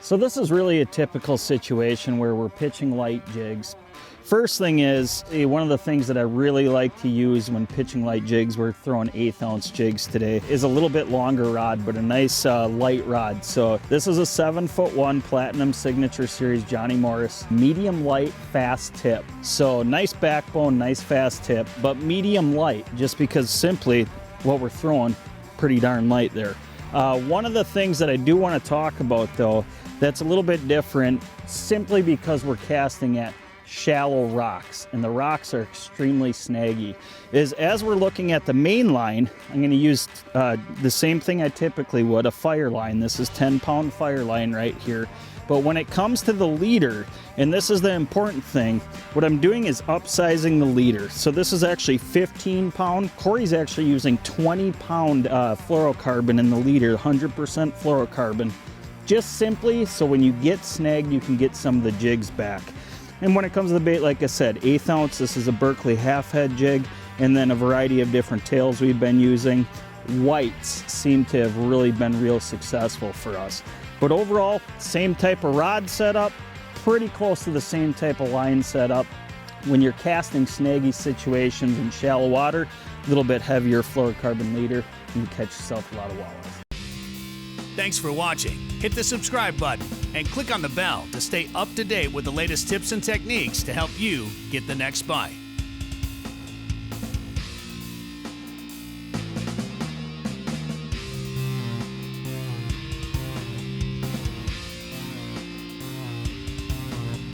So this is really a typical situation where we're pitching light jigs. First thing is, one of the things that I really like to use when pitching light jigs, we're throwing 1/8 ounce jigs today, is a little bit longer rod, but a nice light rod. So this is a 7'1" Platinum Signature Series Johnny Morris, medium light, fast tip. So nice backbone, nice fast tip, but medium light, just because simply what we're throwing, pretty darn light there. One of the things that I do want to talk about though, that's a little bit different, simply because we're casting at shallow rocks and the rocks are extremely snaggy, is as we're looking at the main line, I'm going to use the same thing I typically would, a fire line. This is 10-pound fire line right here. But when it comes to the leader, and this is the important thing, what I'm doing is upsizing the leader. So this is actually 15-pound. Corey's actually using 20-pound fluorocarbon in the leader, 100% fluorocarbon, just simply so when you get snagged, you can get some of the jigs back. And when it comes to the bait, like I said, 1/8 ounce, this is a Berkeley half head jig, and then a variety of different tails we've been using. Whites seem to have really been real successful for us. But overall, same type of rod setup, pretty close to the same type of line setup. When you're casting snaggy situations in shallow water, a little bit heavier fluorocarbon leader, and you catch yourself a lot of walleyes. Thanks for watching. Hit the subscribe button and click on the bell to stay up to date with the latest tips and techniques to help you get the next bite.